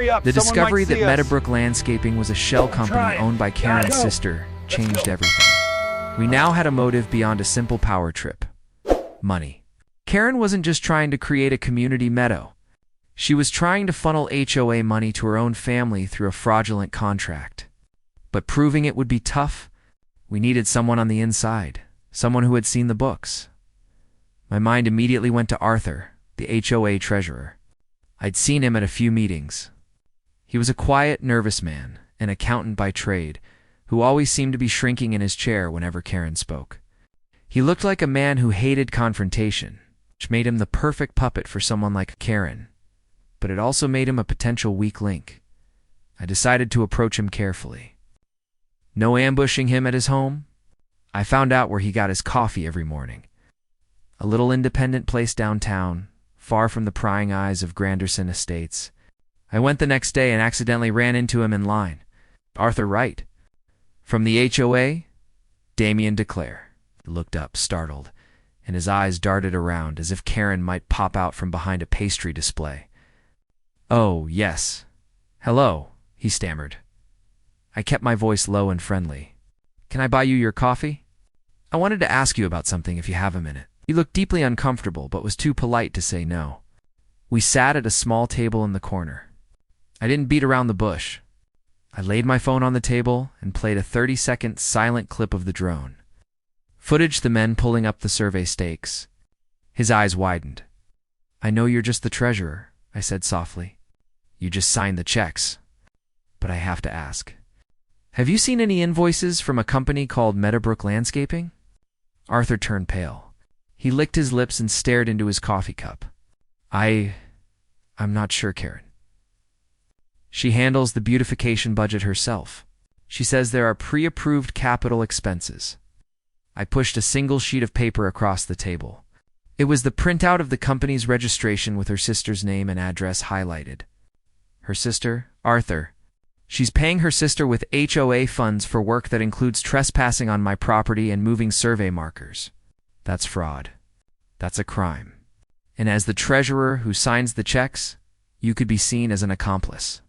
hurry up. The Someone discovery might that see us. Meadowbrook Landscaping was a shell company owned by Karen's sister changed everything. We now had a motive beyond a simple power trip. Money. Karen wasn't just trying to create a community meadow. She was trying to funnel HOA money to her own family through a fraudulent contract. But proving it would be tough. We needed someone on the inside, someone who had seen the books. My mind immediately went to Arthur, the HOA treasurer. I'd seen him at a few meetings. He was a quiet, nervous man, an accountant by trade, who always seemed to be shrinking in his chair whenever Karen spoke. He looked like a man who hated confrontation, which made him the perfect puppet for someone like Karen. But it also made him a potential weak link. I decided to approach him carefully. No ambushing him at his home. I found out where he got his coffee every morning. A little independent place downtown, far from the prying eyes of Granderson Estates. I went the next day and accidentally ran into him in line. Arthur Wright. From the HOA? Damien DeClaire. He looked up, startled, and his eyes darted around as if Karen might pop out from behind a pastry display. Oh, yes. Hello, he stammered. I kept my voice low and friendly. Can I buy you your coffee? I wanted to ask you about something if you have a minute. He looked deeply uncomfortable, but was too polite to say no. We sat at a small table in the corner. I didn't beat around the bush. I laid my phone on the table and played a 30-second silent clip of the drone. Footage the men pulling up the survey stakes. His eyes widened. I know you're just the treasurer, I said softly. You just signed the checks. But I have to ask. Have you seen any invoices from a company called Meadowbrook Landscaping? Arthur turned pale. He licked his lips and stared into his coffee cup. I'm not sure, Karen. She handles the beautification budget herself. She says there are pre-approved capital expenses. I pushed a single sheet of paper across the table. It was the printout of the company's registration with her sister's name and address highlighted. Her sister, Arthur. She's paying her sister with HOA funds for work that includes trespassing on my property and moving survey markers. That's fraud. That's a crime. And as the treasurer who signs the checks, you could be seen as an accomplice.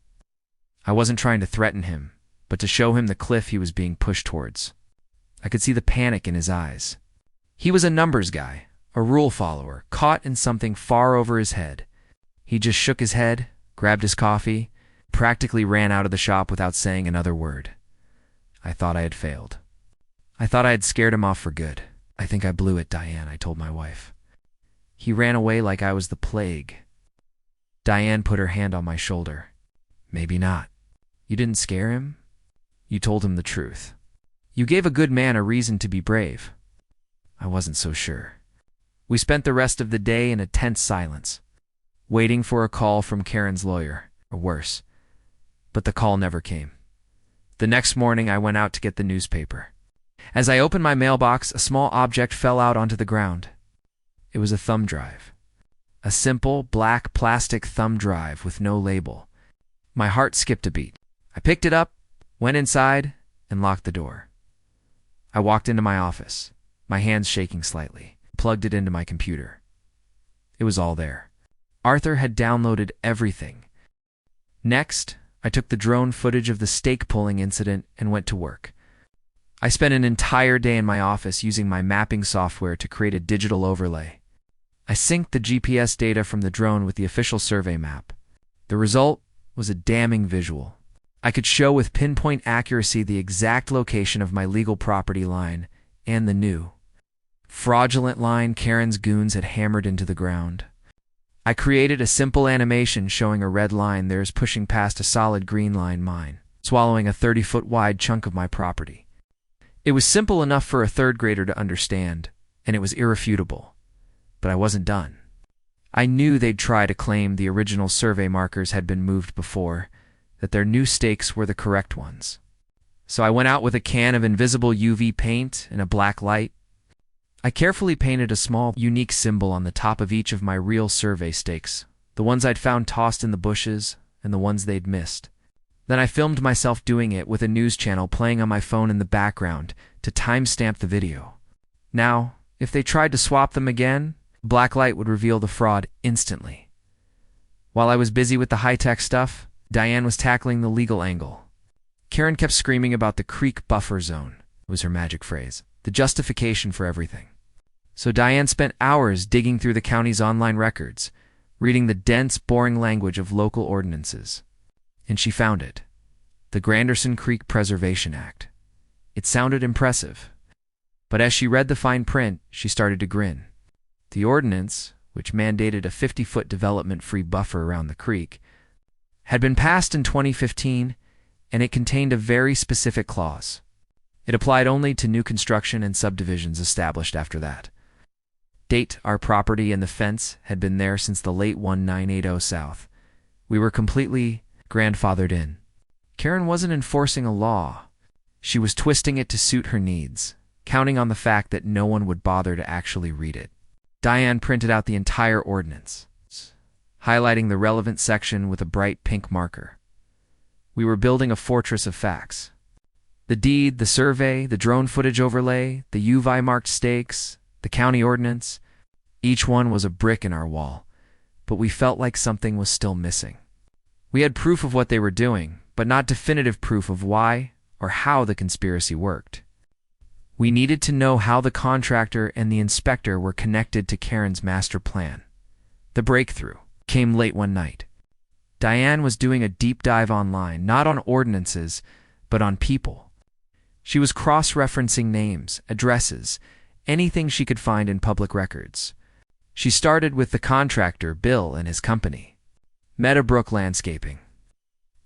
I wasn't trying to threaten him, but to show him the cliff he was being pushed towards. I could see the panic in his eyes. He was a numbers guy, a rule follower, caught in something far over his head. He just shook his head, grabbed his coffee, practically ran out of the shop without saying another word. I thought I had failed. I thought I had scared him off for good. I think I blew it, Diane, I told my wife. He ran away like I was the plague. Diane put her hand on my shoulder. Maybe not. You didn't scare him? You told him the truth. You gave a good man a reason to be brave. I wasn't so sure. We spent the rest of the day in a tense silence, waiting for a call from Karen's lawyer, or worse. But the call never came. The next morning, I went out to get the newspaper. As I opened my mailbox, a small object fell out onto the ground. It was a thumb drive. A simple, black plastic thumb drive with no label. My heart skipped a beat. I picked it up, went inside, and locked the door. I walked into my office, my hands shaking slightly, plugged it into my computer. It was all there. Arthur had downloaded everything. Next, I took the drone footage of the stake pulling incident and went to work. I spent an entire day in my office using my mapping software to create a digital overlay. I synced the GPS data from the drone with the official survey map. The result was a damning visual. I could show with pinpoint accuracy the exact location of my legal property line and the new, fraudulent line Karen's goons had hammered into the ground. I created a simple animation showing a red line theirs pushing past a solid green line mine, swallowing a 30-foot wide chunk of my property. It was simple enough for a third grader to understand, and it was irrefutable. But I wasn't done. I knew they'd try to claim the original survey markers had been moved before, that their new stakes were the correct ones. So I went out with a can of invisible UV paint and a black light. I carefully painted a small, unique symbol on the top of each of my real survey stakes, the ones I'd found tossed in the bushes and the ones they'd missed. Then I filmed myself doing it with a news channel playing on my phone in the background to timestamp the video. Now, if they tried to swap them again, black light would reveal the fraud instantly. While I was busy with the high-tech stuff, Diane was tackling the legal angle. Karen kept screaming about the creek buffer zone, was her magic phrase, the justification for everything. So Diane spent hours digging through the county's online records, reading the dense, boring language of local ordinances. And she found it. The Granderson Creek Preservation Act. It sounded impressive. But as she read the fine print, she started to grin. The ordinance, which mandated a 50-foot development-free buffer around the creek, had been passed in 2015, and it contained a very specific clause. It applied only to new construction and subdivisions established after that. Date: our property and the fence had been there since the late 1980 South. We were completely grandfathered in. Karen wasn't enforcing a law. She was twisting it to suit her needs, counting on the fact that no one would bother to actually read it. Diane printed out the entire ordinance, highlighting the relevant section with a bright pink marker. We were building a fortress of facts. The deed, the survey, the drone footage overlay, the UV-marked stakes, the county ordinance, each one was a brick in our wall, but we felt like something was still missing. We had proof of what they were doing, but not definitive proof of why or how the conspiracy worked. We needed to know how the contractor and the inspector were connected to Karen's master plan. The breakthrough came late one night. Diane was doing a deep dive online, not on ordinances, but on people. She was cross-referencing names, addresses, anything she could find in public records. She started with the contractor, Bill, and his company, Meadowbrook Landscaping.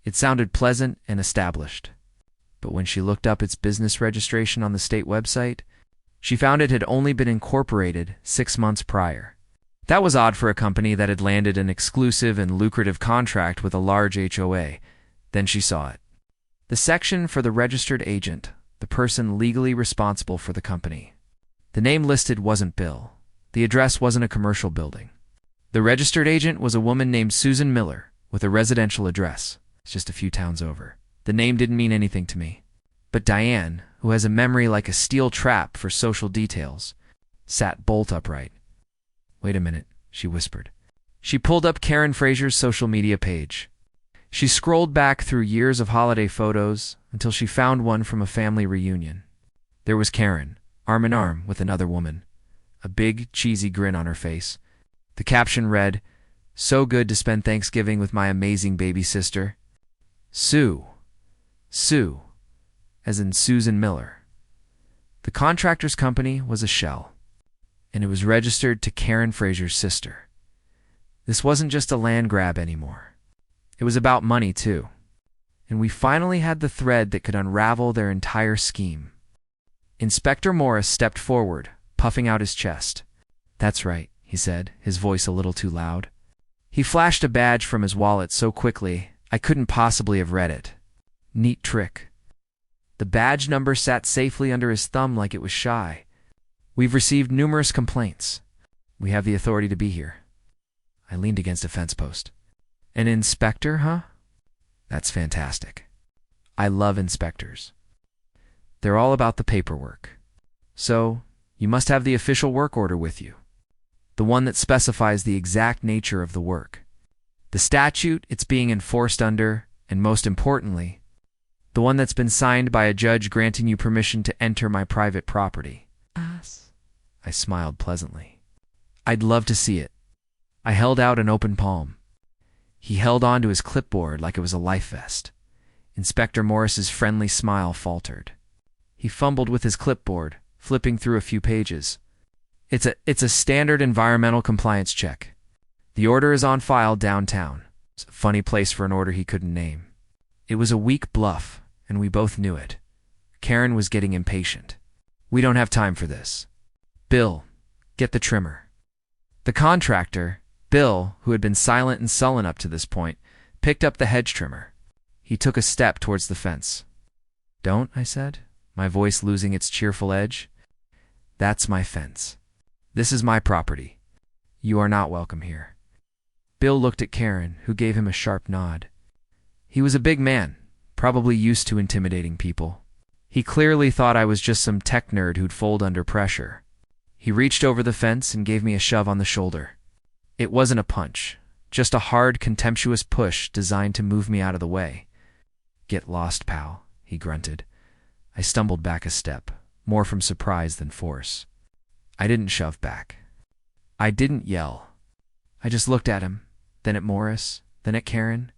It sounded pleasant and established. But when she looked up its business registration on the state website, she found it had only been incorporated 6 months prior. That was odd for a company that had landed an exclusive and lucrative contract with a large HOA. Then she saw it. The section for the registered agent, the person legally responsible for the company. The name listed wasn't Bill. The address wasn't a commercial building. The registered agent was a woman named Susan Miller with a residential address. It's just a few towns over. The name didn't mean anything to me. But Diane, who has a memory like a steel trap for social details, sat bolt upright. "Wait a minute," she whispered. She pulled up Karen Fraser's social media page. She scrolled back through years of holiday photos until she found one from a family reunion. There was Karen, arm in arm with another woman, a big, cheesy grin on her face. The caption read, "So good to spend Thanksgiving with my amazing baby sister. Sue. Sue, as in Susan Miller." The contractor's company was a shell, and it was registered to Karen Fraser's sister. This wasn't just a land grab anymore. It was about money, too. And we finally had the thread that could unravel their entire scheme. Inspector Morris stepped forward, puffing out his chest. "That's right," he said, his voice a little too loud. He flashed a badge from his wallet so quickly, I couldn't possibly have read it. Neat trick. The badge number sat safely under his thumb like it was shy. "We've received numerous complaints. We have the authority to be here." I leaned against a fence post. "An inspector, huh? That's fantastic. I love inspectors. They're all about the paperwork. So, you must have the official work order with you. The one that specifies the exact nature of the work. The statute it's being enforced under, and most importantly, the one that's been signed by a judge granting you permission to enter my private property." "Us?" I smiled pleasantly. "I'd love to see it." I held out an open palm. He held on to his clipboard like it was a life vest. Inspector Morris's friendly smile faltered. He fumbled with his clipboard, flipping through a few pages. It's a standard environmental compliance check. The order is on file downtown." It's a funny place for an order he couldn't name. It was a weak bluff, and we both knew it. Karen was getting impatient. "We don't have time for this. Bill, get the trimmer." The contractor, Bill, who had been silent and sullen up to this point, picked up the hedge trimmer. He took a step towards the fence. "Don't," I said, my voice losing its cheerful edge. "That's my fence. This is my property. You are not welcome here." Bill looked at Karen, who gave him a sharp nod. He was a big man, probably used to intimidating people. He clearly thought I was just some tech nerd who'd fold under pressure. He reached over the fence and gave me a shove on the shoulder. It wasn't a punch, Just a hard, contemptuous push designed to move me out of the way. "Get lost, pal," he grunted. I stumbled back a step, more from surprise than force. I didn't shove back. I didn't yell. I just looked at him, then at Morris, then at Karen,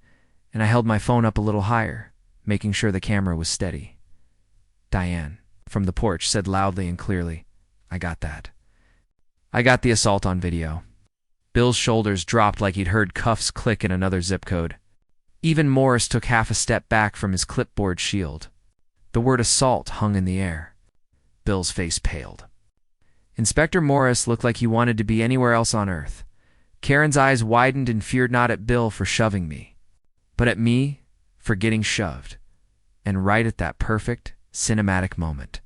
and I held my phone up a little higher, making sure the camera was steady. Diane, from the porch, said loudly and clearly, "I got that. I got the assault on video." Bill's shoulders dropped like he'd heard cuffs click in another zip code. Even Morris took half a step back from his clipboard shield. The word assault hung in the air. Bill's face paled. Inspector Morris looked like he wanted to be anywhere else on earth. Karen's eyes widened and feared not at Bill for shoving me, but at me for getting shoved. And right at that perfect, cinematic moment,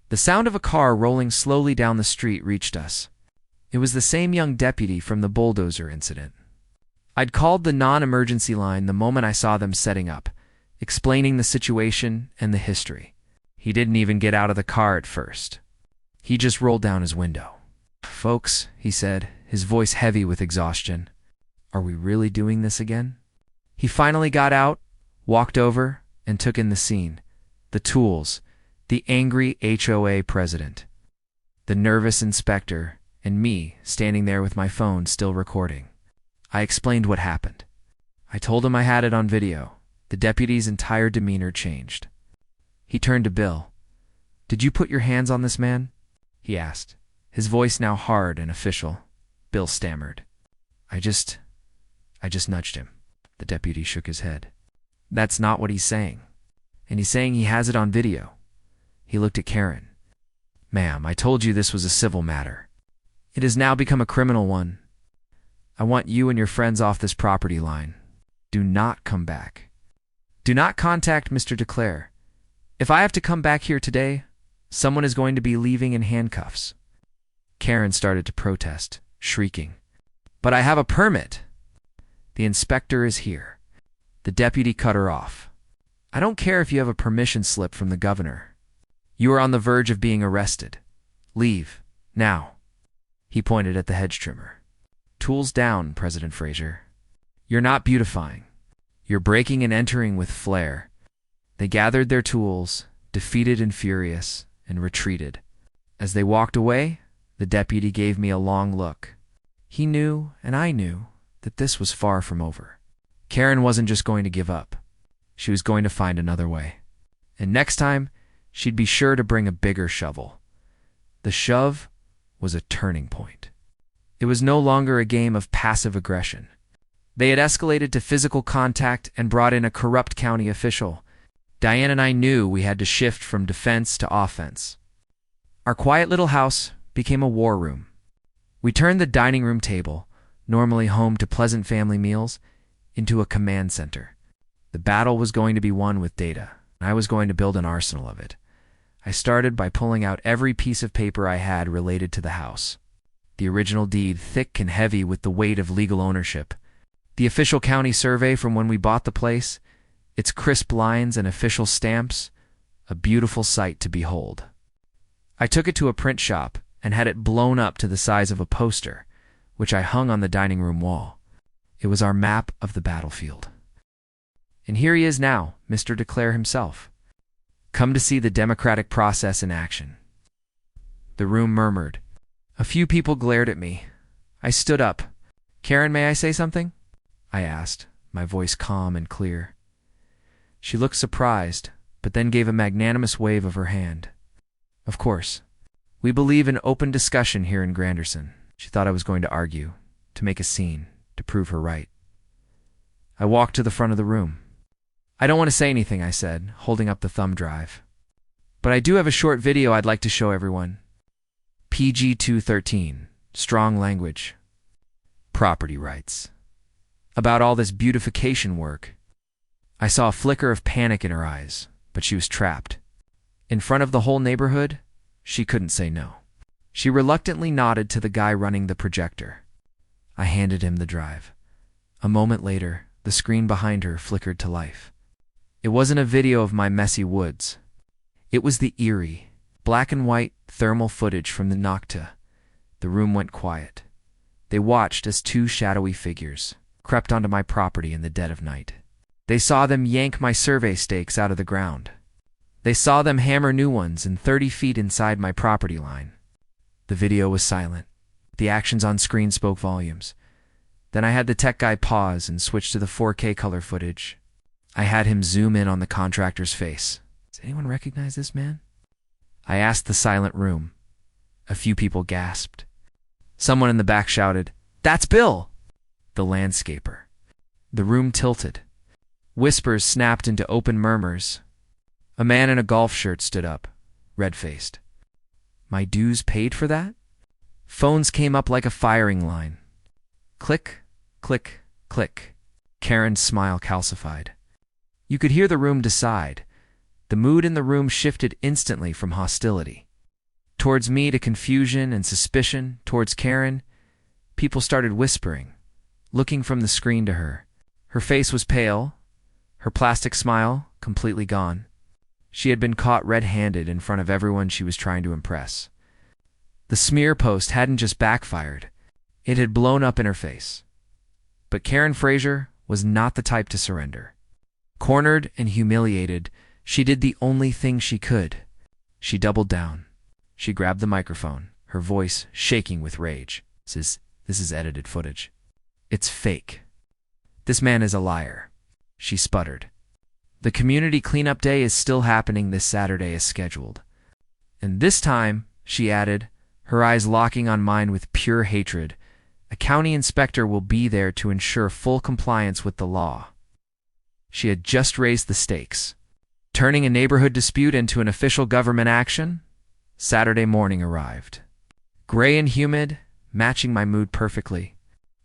the sound of a car rolling slowly down the street reached us. It was the same young deputy from the bulldozer incident. I'd called the non-emergency line the moment I saw them setting up, explaining the situation and the history. He didn't even get out of the car at first. He just rolled down his window. "Folks," he said, his voice heavy with exhaustion, "are we really doing this again?" He finally got out, walked over, and took in the scene. The tools, the angry HOA president, the nervous inspector, and me standing there with my phone still recording. I explained what happened. I told him I had it on video. The deputy's entire demeanor changed. He turned to Bill. "Did you put your hands on this man?" he asked, his voice now hard and official. Bill stammered. I just nudged him." The deputy shook his head. "That's not what he's saying. And he's saying he has it on video." He looked at Karen. "Ma'am, I told you this was a civil matter. It has now become a criminal one. I want you and your friends off this property line. Do not come back. Do not contact Mr. DeClaire. If I have to come back here today, someone is going to be leaving in handcuffs." Karen started to protest, shrieking, "But I have a permit." "The inspector is here." The deputy cut her off. "I don't care if you have a permission slip from the governor. You are on the verge of being arrested. Leave, now." He pointed at the hedge trimmer. "Tools down, President Fraser. You're not beautifying. You're breaking and entering with flair." They gathered their tools, defeated and furious, and retreated. As they walked away, the deputy gave me a long look. He knew, and I knew, that this was far from over. Karen wasn't just going to give up. She was going to find another way. And next time, she'd be sure to bring a bigger shovel. The shove was a turning point. It was no longer a game of passive aggression. They had escalated to physical contact and brought in a corrupt county official. Diane and I knew we had to shift from defense to offense. Our quiet little house became a war room. We turned the dining room table, normally home to pleasant family meals, into a command center. The battle was going to be won with data, and I was going to build an arsenal of it. I started by pulling out every piece of paper I had related to the house. The original deed, thick and heavy with the weight of legal ownership. The official county survey from when we bought the place, its crisp lines and official stamps, a beautiful sight to behold. I took it to a print shop and had it blown up to the size of a poster, which I hung on the dining room wall. It was our map of the battlefield. And here he is now, Mr. DeClaire himself, come to see the democratic process in action. The room murmured. A few people glared at me. I stood up. "Karen, may I say something?" I asked, my voice calm and clear. She looked surprised, but then gave a magnanimous wave of her hand. "Of course. We believe in open discussion here in Granderson." She thought I was going to argue, to make a scene, to prove her right. I walked to the front of the room. "I don't want to say anything," I said, holding up the thumb drive. "But I do have a short video I'd like to show everyone. PG-213, strong language. Property rights. About all this beautification work." I saw a flicker of panic in her eyes, but she was trapped. In front of the whole neighborhood, she couldn't say no. She reluctantly nodded to the guy running the projector. I handed him the drive. A moment later, the screen behind her flickered to life. It wasn't a video of my messy woods. It was the eerie, black and white thermal footage from the Nocta. The room went quiet. They watched as two shadowy figures, crept onto my property in the dead of night. They saw them yank my survey stakes out of the ground. They saw them hammer new ones in 30 feet inside my property line. The video was silent. The actions on screen spoke volumes. Then I had the tech guy pause and switch to the 4K color footage. I had him zoom in on the contractor's face. Does anyone recognize this man? I asked the silent room. A few people gasped. Someone in the back shouted, "That's Bill!" The landscaper. The room tilted. Whispers snapped into open murmurs. A man in a golf shirt stood up, red-faced. My dues paid for that? Phones came up like a firing line. Click, click, click. Karen's smile calcified. You could hear the room decide. The mood in the room shifted instantly from hostility. Towards me to confusion and suspicion. Towards Karen, people started whispering, looking from the screen to her. Her face was pale, her plastic smile completely gone. She had been caught red-handed in front of everyone she was trying to impress. The smear post hadn't just backfired, it had blown up in her face. But Karen Fraser was not the type to surrender. Cornered and humiliated, she did the only thing she could. She doubled down. She grabbed the microphone, her voice shaking with rage. This is edited footage. It's fake. This man is a liar. She sputtered. The community cleanup day is still happening this Saturday as scheduled. And this time, she added, her eyes locking on mine with pure hatred, a county inspector will be there to ensure full compliance with the law. She had just raised the stakes. Turning a neighborhood dispute into an official government action? Saturday morning arrived. Gray and humid, matching my mood perfectly.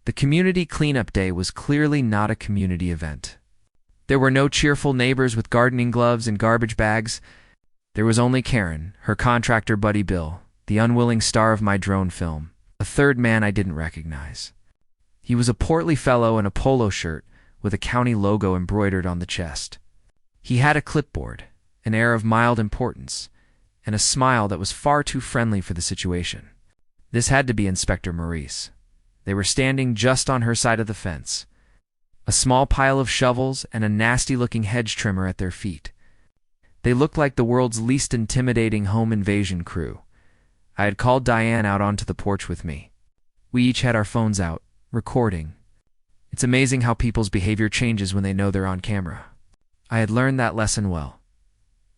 The community cleanup day was clearly not a community event. There were no cheerful neighbors with gardening gloves and garbage bags. There was only Karen, her contractor buddy Bill, the unwilling star of my drone film, a third man I didn't recognize. He was a portly fellow in a polo shirt with a county logo embroidered on the chest. He had a clipboard, an air of mild importance, and a smile that was far too friendly for the situation. This had to be Inspector Maurice. They were standing just on her side of the fence, a small pile of shovels and a nasty-looking hedge trimmer at their feet. They looked like the world's least intimidating home invasion crew. I had called Diane out onto the porch with me. We each had our phones out, recording. It's amazing how people's behavior changes when they know they're on camera. I had learned that lesson well.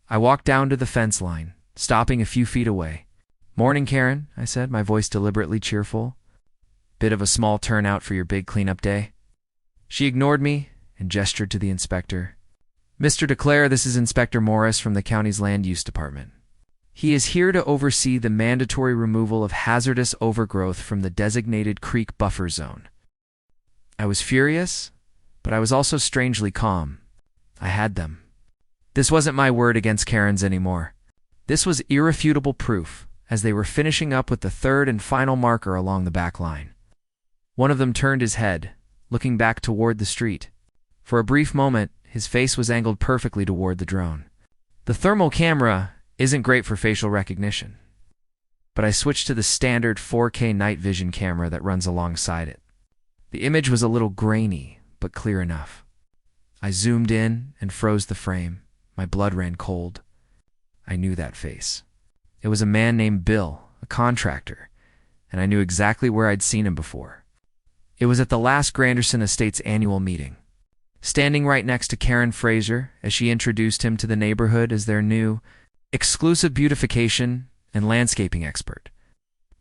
I walked down to the fence line, stopping a few feet away. "Morning, Karen," I said, my voice deliberately cheerful. "Bit of a small turnout for your big cleanup day?" She ignored me and gestured to the inspector. "Mr. DeClaire, this is Inspector Morris from the county's Land Use Department. He is here to oversee the mandatory removal of hazardous overgrowth from the designated creek buffer zone." I was furious, but I was also strangely calm. I had them. This wasn't my word against Karen's anymore. This was irrefutable proof, as they were finishing up with the third and final marker along the back line. One of them turned his head, looking back toward the street. For a brief moment, his face was angled perfectly toward the drone. The thermal camera isn't great for facial recognition, but I switched to the standard 4K night vision camera that runs alongside it. The image was a little grainy, but clear enough. I zoomed in and froze the frame. My blood ran cold. I knew that face. It was a man named Bill, a contractor, and I knew exactly where I'd seen him before. It was at the last Granderson Estates annual meeting. Standing right next to Karen Fraser as she introduced him to the neighborhood as their new, exclusive beautification and landscaping expert.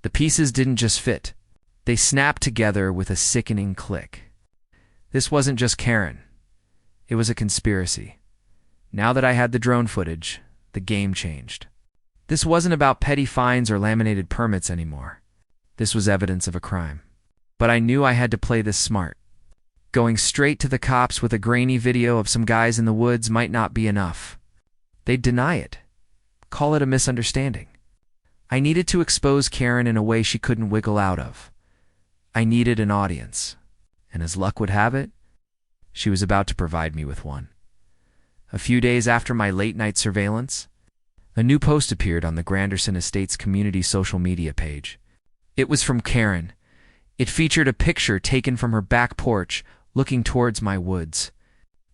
The pieces didn't just fit. They snapped together with a sickening click. This wasn't just Karen. It was a conspiracy. Now that I had the drone footage, the game changed. This wasn't about petty fines or laminated permits anymore. This was evidence of a crime. But I knew I had to play this smart. Going straight to the cops with a grainy video of some guys in the woods might not be enough. They'd deny it. Call it a misunderstanding. I needed to expose Karen in a way she couldn't wiggle out of. I needed an audience. And as luck would have it, she was about to provide me with one. A few days after my late-night surveillance, a new post appeared on the Granderson Estates community social media page. It was from Karen. It featured a picture taken from her back porch, looking towards my woods.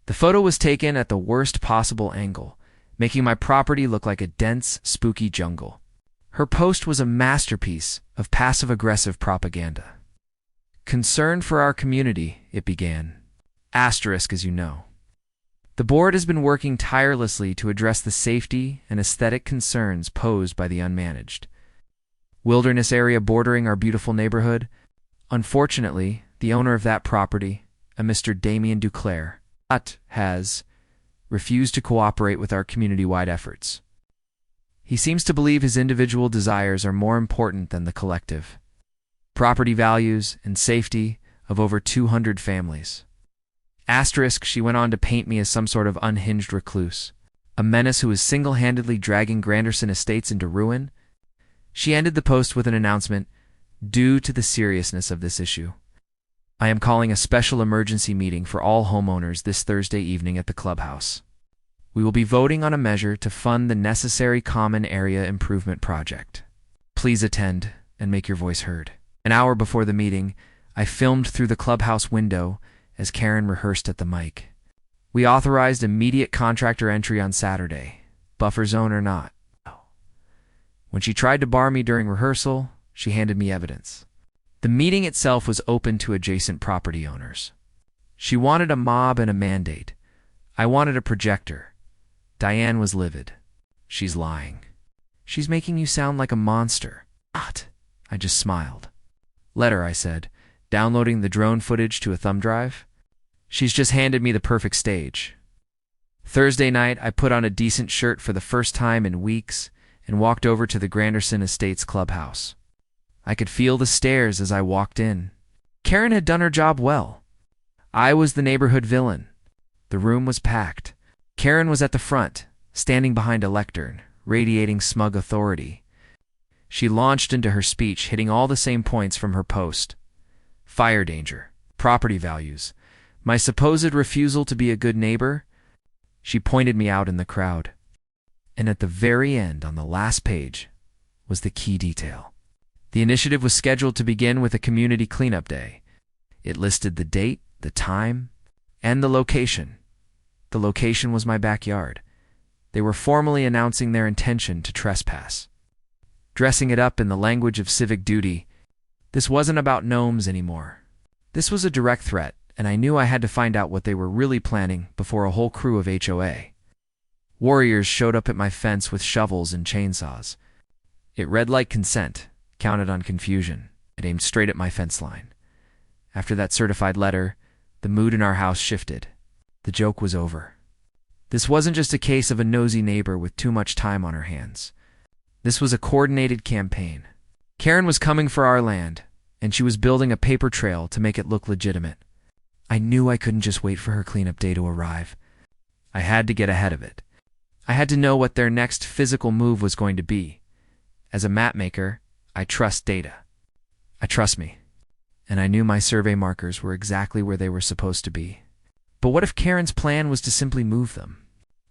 The photo was taken at the worst possible angle, making my property look like a dense, spooky jungle. Her post was a masterpiece of passive-aggressive propaganda. Concern for our community, it began. Asterisk, as you know. The board has been working tirelessly to address the safety and aesthetic concerns posed by the unmanaged wilderness area bordering our beautiful neighborhood. Unfortunately, the owner of that property, a Mr. Damien Duclair, has refused to cooperate with our community-wide efforts. He seems to believe his individual desires are more important than the collective property values and safety of over 200 families. Asterisk, she went on to paint me as some sort of unhinged recluse, a menace who is single-handedly dragging Granderson Estates into ruin. She ended the post with an announcement: due to the seriousness of this issue, I am calling a special emergency meeting for all homeowners this Thursday evening at the clubhouse. We will be voting on a measure to fund the necessary common area improvement project. Please attend and make your voice heard. An hour before the meeting, I filmed through the clubhouse window as Karen rehearsed at the mic. We authorized immediate contractor entry on Saturday, buffer zone or not. When she tried to bar me during rehearsal, she handed me evidence. The meeting itself was open to adjacent property owners. She wanted a mob and a mandate. I wanted a projector. Diane was livid. She's lying. She's making you sound like a monster. Not. I just smiled. Let her, I said, downloading the drone footage to a thumb drive. She's just handed me the perfect stage. Thursday night, I put on a decent shirt for the first time in weeks and walked over to the Granderson Estates clubhouse. I could feel the stares as I walked in. Karen had done her job well. I was the neighborhood villain. The room was packed. Karen was at the front, standing behind a lectern, radiating smug authority. She launched into her speech, hitting all the same points from her post: fire danger, property values, my supposed refusal to be a good neighbor. She pointed me out in the crowd. And at the very end, on the last page, was the key detail. The initiative was scheduled to begin with a community cleanup day. It listed the date, the time, and the location. The location was my backyard. They were formally announcing their intention to trespass. Dressing it up in the language of civic duty, this wasn't about gnomes anymore. This was a direct threat, and I knew I had to find out what they were really planning before a whole crew of HOA warriors showed up at my fence with shovels and chainsaws. It read like consent, counted on confusion. It aimed straight at my fence line. After that certified letter, the mood in our house shifted. The joke was over. This wasn't just a case of a nosy neighbor with too much time on her hands. This was a coordinated campaign. Karen was coming for our land, and she was building a paper trail to make it look legitimate. I knew I couldn't just wait for her cleanup day to arrive. I had to get ahead of it. I had to know what their next physical move was going to be. As a map maker, I trust data. I trust me. And I knew my survey markers were exactly where they were supposed to be. But what if Karen's plan was to simply move them?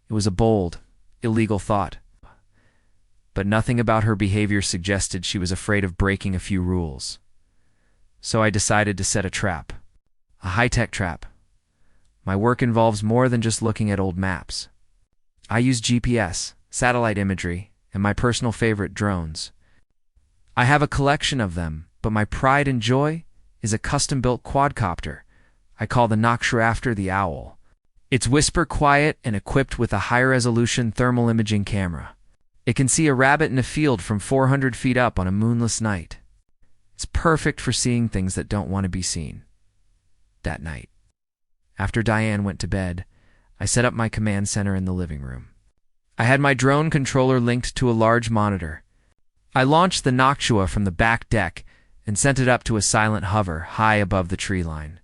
It was a bold, illegal thought. But nothing about her behavior suggested she was afraid of breaking a few rules. So I decided to set a trap. A high-tech trap. My work involves more than just looking at old maps. I use GPS, satellite imagery, and my personal favorite, drones. I have a collection of them, but my pride and joy is a custom-built quadcopter I call the Noxrafter the Owl. It's whisper quiet and equipped with a high-resolution thermal imaging camera. It can see a rabbit in a field from 400 feet up on a moonless night. It's perfect for seeing things that don't want to be seen. That night, after Diane went to bed, I set up my command center in the living room. I had my drone controller linked to a large monitor. I launched the Noctua from the back deck and sent it up to a silent hover high above the tree line.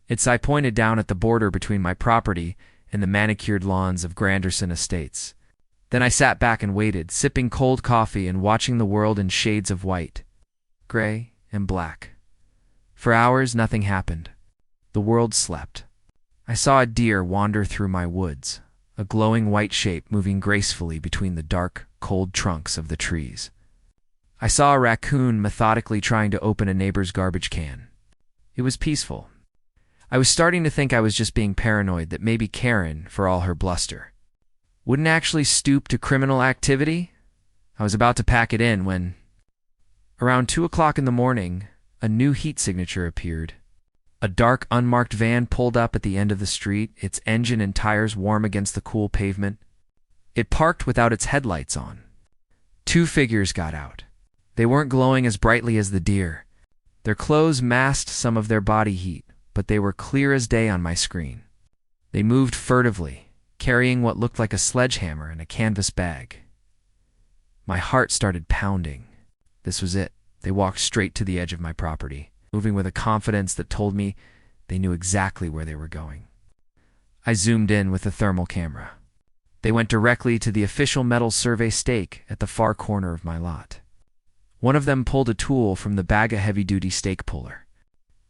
Its eye pointed down at the border between my property and the manicured lawns of Granderson Estates. Then I sat back and waited, sipping cold coffee and watching the world in shades of white, gray, and black. For hours, nothing happened. The world slept. I saw a deer wander through my woods, a glowing white shape moving gracefully between the dark, cold trunks of the trees. I saw a raccoon methodically trying to open a neighbor's garbage can. It was peaceful. I was starting to think I was just being paranoid, that maybe Karen, for all her bluster, wouldn't actually stoop to criminal activity. I was about to pack it in when, around 2 o'clock in the morning, a new heat signature appeared. A dark, unmarked van pulled up at the end of the street, its engine and tires warm against the cool pavement. It parked without its headlights on. 2 figures got out. They weren't glowing as brightly as the deer. Their clothes masked some of their body heat, but they were clear as day on my screen. They moved furtively, carrying what looked like a sledgehammer and a canvas bag. My heart started pounding. This was it. They walked straight to the edge of my property, moving with a confidence that told me they knew exactly where they were going. I zoomed in with the thermal camera. They went directly to the official metal survey stake at the far corner of my lot. One of them pulled a tool from the bag, a heavy-duty stake puller.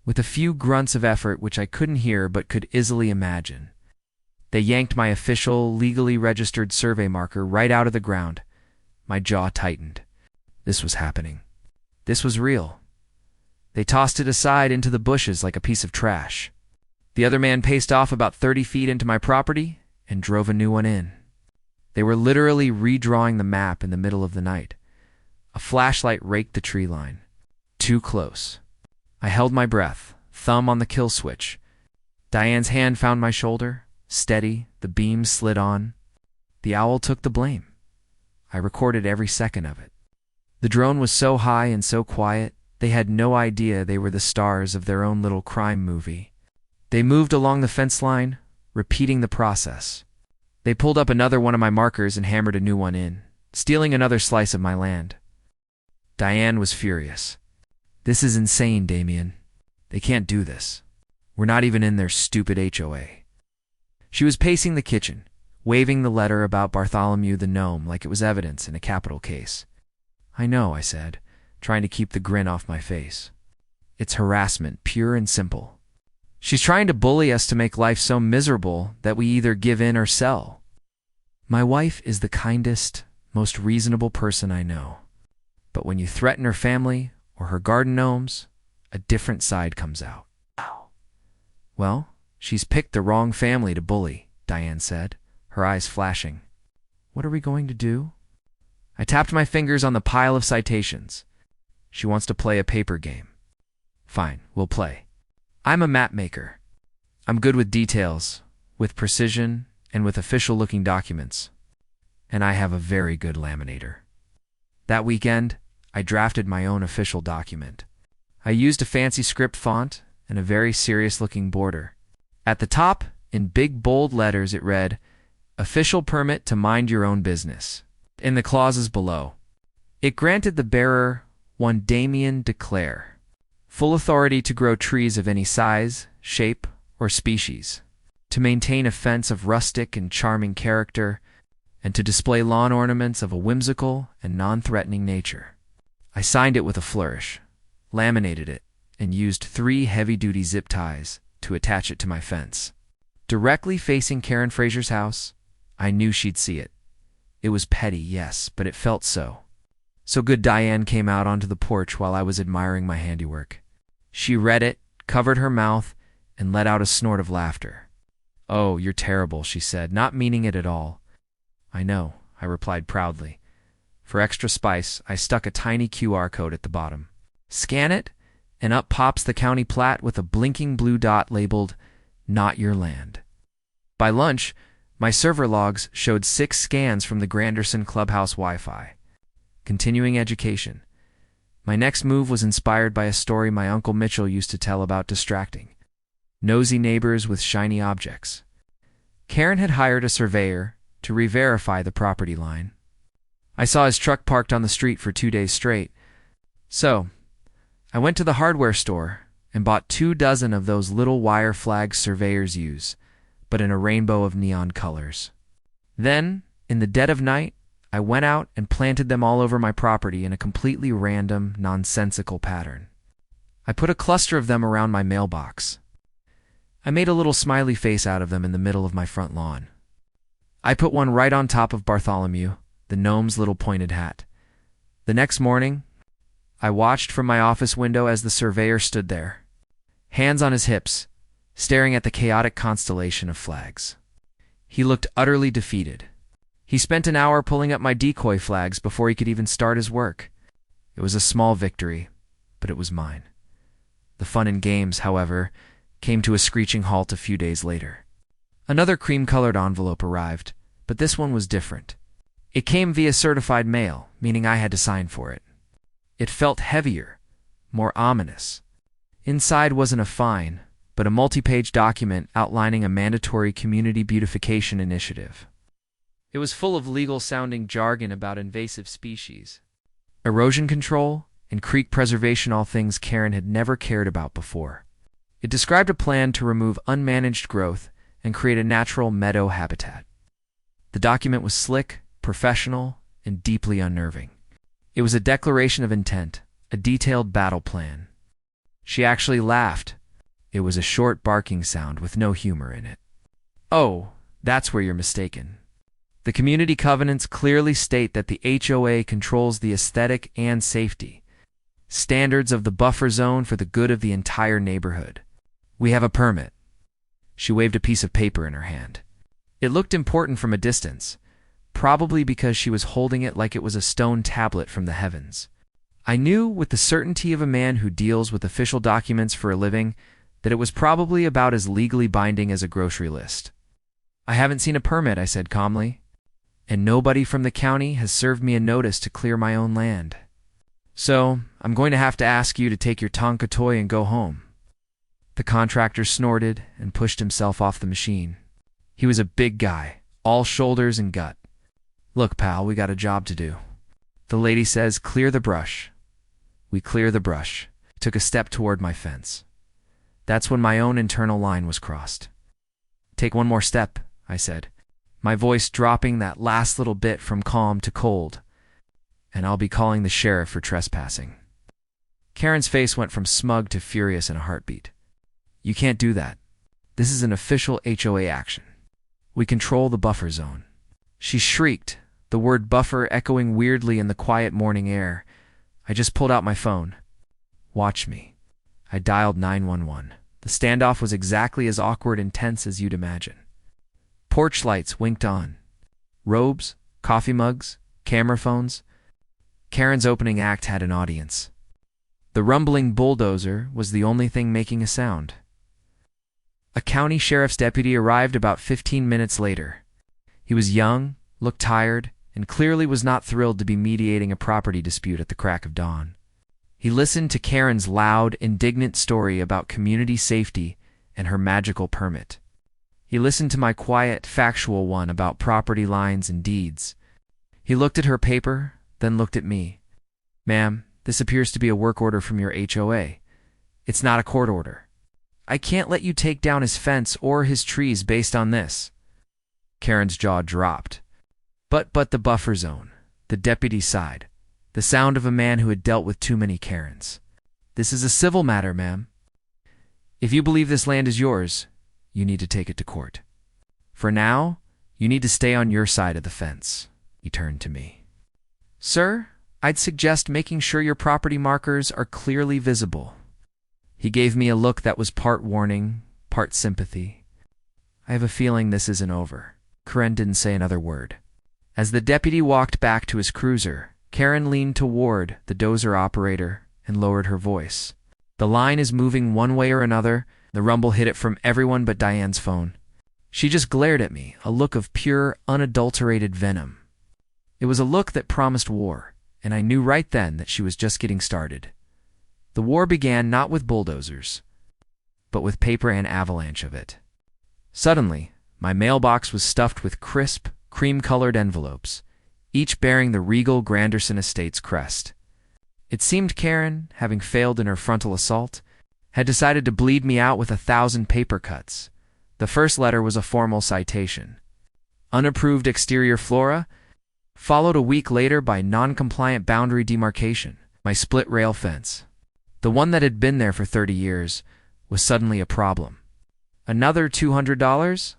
With a few grunts of effort, which I couldn't hear but could easily imagine, they yanked my official, legally registered survey marker right out of the ground. My jaw tightened. This was happening. This was real. They tossed it aside into the bushes like a piece of trash. The other man paced off about 30 feet into my property and drove a new one in. They were literally redrawing the map in the middle of the night. A flashlight raked the tree line. Too close. I held my breath, thumb on the kill switch. Diane's hand found my shoulder. Steady, the beam slid on. The owl took the blame. I recorded every second of it. The drone was so high and so quiet, they had no idea they were the stars of their own little crime movie. They moved along the fence line, repeating the process. They pulled up another one of my markers and hammered a new one in, stealing another slice of my land. Diane was furious. "This is insane, Damien. They can't do this. We're not even in their stupid HOA." She was pacing the kitchen, waving the letter about Bartholomew the gnome like it was evidence in a capital case. "I know," I said, trying to keep the grin off my face. "It's harassment, pure and simple. She's trying to bully us to make life so miserable that we either give in or sell. My wife is the kindest, most reasonable person I know. But when you threaten her family or her garden gnomes, a different side comes out." "Well, she's picked the wrong family to bully," Diane said, her eyes flashing. "What are we going to do?" I tapped my fingers on the pile of citations. "She wants to play a paper game." "Fine, we'll play. I'm a map maker. I'm good with details, with precision, and with official-looking documents. And I have a very good laminator." That weekend, I drafted my own official document. I used a fancy script font and a very serious-looking border. At the top, in big bold letters, it read, "Official permit to mind your own business." In the clauses below, it granted the bearer one Damien Declare full authority to grow trees of any size, shape, or species, to maintain a fence of rustic and charming character, and to display lawn ornaments of a whimsical and non-threatening nature. I signed it with a flourish, laminated it, and used 3 heavy-duty zip ties to attach it to my fence. Directly facing Karen Fraser's house, I knew she'd see it. It was petty, yes, but it felt so. So good Diane came out onto the porch while I was admiring my handiwork. She read it, covered her mouth, and let out a snort of laughter. "Oh, you're terrible," she said, not meaning it at all. "I know," I replied proudly. For extra spice, I stuck a tiny QR code at the bottom. Scan it, and up pops the county plat with a blinking blue dot labeled, "Not Your Land." By lunch, my server logs showed 6 scans from the Granderson Clubhouse Wi-Fi. Continuing education. My next move was inspired by a story my Uncle Mitchell used to tell about distracting nosy neighbors with shiny objects. Karen had hired a surveyor to re-verify the property line. I saw his truck parked on the street for 2 days straight. So, I went to the hardware store and bought 24 of those little wire flags surveyors use, but in a rainbow of neon colors. Then, in the dead of night, I went out and planted them all over my property in a completely random, nonsensical pattern. I put a cluster of them around my mailbox. I made a little smiley face out of them in the middle of my front lawn. I put one right on top of Bartholomew, the gnome's little pointed hat. The next morning, I watched from my office window as the surveyor stood there, hands on his hips, staring at the chaotic constellation of flags. He looked utterly defeated. He spent an hour pulling up my decoy flags before he could even start his work. It was a small victory, but it was mine. The fun and games, however, came to a screeching halt a few days later. Another cream-colored envelope arrived, but this one was different. It came via certified mail, meaning I had to sign for it. It felt heavier, more ominous. Inside wasn't a fine, but a multi-page document outlining a mandatory community beautification initiative. It was full of legal-sounding jargon about invasive species, erosion control, and creek preservation, all things Karen had never cared about before. It described a plan to remove unmanaged growth and create a natural meadow habitat. The document was slick, professional, and deeply unnerving. It was a declaration of intent, a detailed battle plan. She actually laughed. It was a short barking sound with no humor in it. Oh, that's where you're mistaken. The community covenants clearly state that the HOA controls the aesthetic and safety standards of the buffer zone for the good of the entire neighborhood. We have a permit. She waved a piece of paper in her hand. It looked important from a distance, probably because she was holding it like it was a stone tablet from the heavens. I knew, with the certainty of a man who deals with official documents for a living, that it was probably about as legally binding as a grocery list. I haven't seen a permit, I said calmly, and nobody from the county has served me a notice to clear my own land. So, I'm going to have to ask you to take your Tonka toy and go home. The contractor snorted and pushed himself off the machine. He was a big guy, all shoulders and gut. Look, pal, we got a job to do. The lady says, clear the brush. We clear the brush. Took a step toward my fence. That's when my own internal line was crossed. Take one more step, I said, my voice dropping that last little bit from calm to cold, and I'll be calling the sheriff for trespassing. Karen's face went from smug to furious in a heartbeat. You can't do that. This is an official HOA action. We control the buffer zone. She shrieked, the word buffer echoing weirdly in the quiet morning air. I just pulled out my phone. Watch me. I dialed 911. The standoff was exactly as awkward and tense as you'd imagine. Porch lights winked on. Robes, coffee mugs, camera phones. Karen's opening act had an audience. The rumbling bulldozer was the only thing making a sound. A county sheriff's deputy arrived about 15 minutes later. He was young, looked tired, and clearly was not thrilled to be mediating a property dispute at the crack of dawn. He listened to Karen's loud, indignant story about community safety and her magical permit. He listened to my quiet, factual one about property lines and deeds. He looked at her paper, then looked at me. Ma'am, this appears to be a work order from your HOA. It's not a court order. I can't let you take down his fence or his trees based on this. Karen's jaw dropped. But the buffer zone, the deputy sighed, the sound of a man who had dealt with too many Karens. This is a civil matter, ma'am. If you believe this land is yours, you need to take it to court. For now, you need to stay on your side of the fence. He turned to me. Sir, I'd suggest making sure your property markers are clearly visible. He gave me a look that was part warning, part sympathy. I have a feeling this isn't over. Karen didn't say another word. As the deputy walked back to his cruiser, Karen leaned toward the dozer operator and lowered her voice. The line is moving one way or another. The rumble hit it from everyone but Diane's phone. She just glared at me, a look of pure, unadulterated venom. It was a look that promised war, and I knew right then that she was just getting started. The war began not with bulldozers, but with paper and avalanche of it. Suddenly, my mailbox was stuffed with crisp, cream-colored envelopes, each bearing the regal Granderson Estates crest. It seemed Karen, having failed in her frontal assault, had decided to bleed me out with 1,000 paper cuts. The first letter was a formal citation. Unapproved exterior flora, followed a week later by non-compliant boundary demarcation. My split rail fence, the one that had been there for 30 years, was suddenly a problem. Another $200?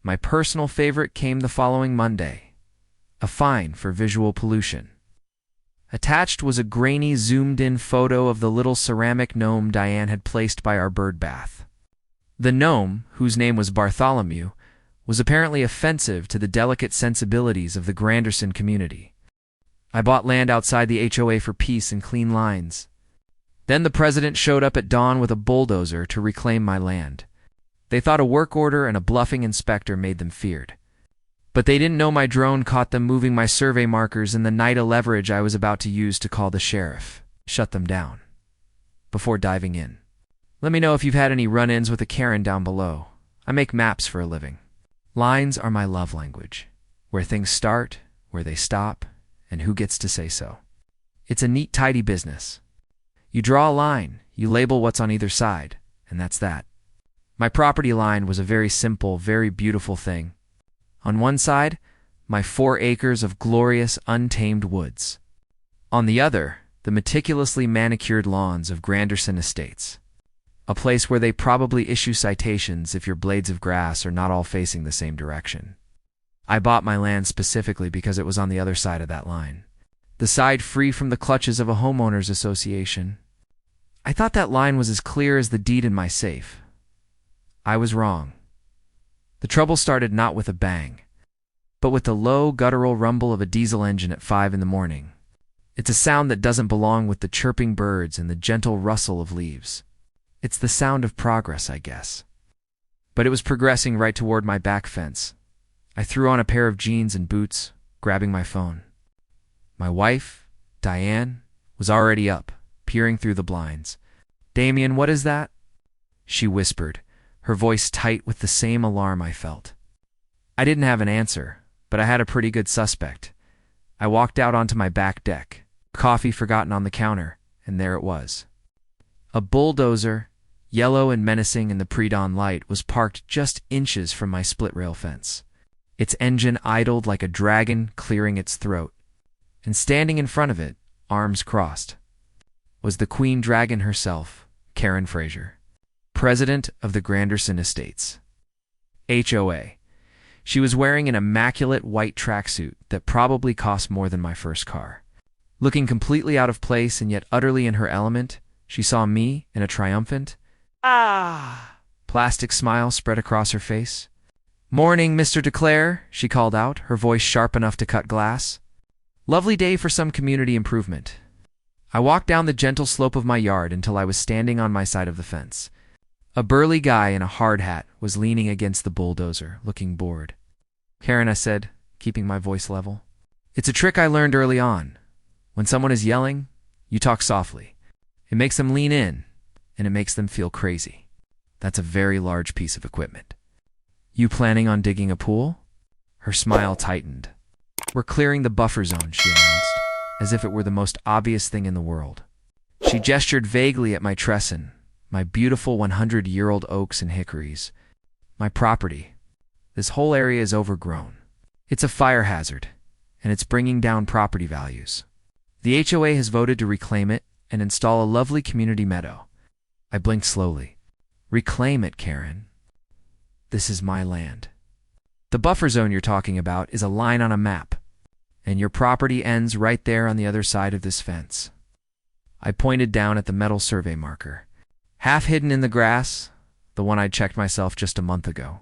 My personal favorite came the following Monday. A fine for visual pollution. Attached was a grainy, zoomed-in photo of the little ceramic gnome Diane had placed by our bird bath. The gnome, whose name was Bartholomew, was apparently offensive to the delicate sensibilities of the Granderson community. I bought land outside the HOA for peace and clean lines. Then the president showed up at dawn with a bulldozer to reclaim my land. They thought a work order and a bluffing inspector made them feared. But they didn't know my drone caught them moving my survey markers in the night of leverage I was about to use to call the sheriff. Shut them down. Before diving in, let me know if you've had any run-ins with a Karen down below. I make maps for a living. Lines are my love language. Where things start, where they stop, and who gets to say so. It's a neat, tidy business. You draw a line, you label what's on either side, and that's that. My property line was a very simple, very beautiful thing. On one side, my 4 acres of glorious, untamed woods. On the other, the meticulously manicured lawns of Granderson Estates. A place where they probably issue citations if your blades of grass are not all facing the same direction. I bought my land specifically because it was on the other side of that line. The side free from the clutches of a homeowners association. I thought that line was as clear as the deed in my safe. I was wrong. The trouble started not with a bang, but with the low, guttural rumble of a diesel engine at 5 in the morning. It's a sound that doesn't belong with the chirping birds and the gentle rustle of leaves. It's the sound of progress, I guess. But it was progressing right toward my back fence. I threw on a pair of jeans and boots, grabbing my phone. My wife, Diane, was already up, peering through the blinds. "Damien, what is that?" she whispered, her voice tight with the same alarm I felt. I didn't have an answer, but I had a pretty good suspect. I walked out onto my back deck, coffee forgotten on the counter, and there it was. A bulldozer, yellow and menacing in the pre-dawn light, was parked just inches from my split-rail fence. Its engine idled like a dragon clearing its throat, and standing in front of it, arms crossed, was the Queen Dragon herself, Karen Fraser, president of the Granderson Estates. HOA. She was wearing an immaculate white tracksuit that probably cost more than my first car. Looking completely out of place and yet utterly in her element, she saw me in a triumphant, plastic smile spread across her face. "Morning, Mr. DeClaire," she called out, her voice sharp enough to cut glass. "Lovely day for some community improvement." I walked down the gentle slope of my yard until I was standing on my side of the fence. A burly guy in a hard hat was leaning against the bulldozer, looking bored. "Karen," I said, keeping my voice level. "It's a trick I learned early on. When someone is yelling, you talk softly. It makes them lean in, and it makes them feel crazy. That's a very large piece of equipment." "You planning on digging a pool?" Her smile tightened. "We're clearing the buffer zone," she announced, as if it were the most obvious thing in the world. She gestured vaguely at my Tresson, my beautiful 100-year-old oaks and hickories. "My property. This whole area is overgrown. It's a fire hazard, and it's bringing down property values. The HOA has voted to reclaim it and install a lovely community meadow." I blinked slowly. "Reclaim it, Karen. This is my land. The buffer zone you're talking about is a line on a map, and your property ends right there on the other side of this fence." I pointed down at the metal survey marker, half hidden in the grass, the one I'd checked myself just a month ago.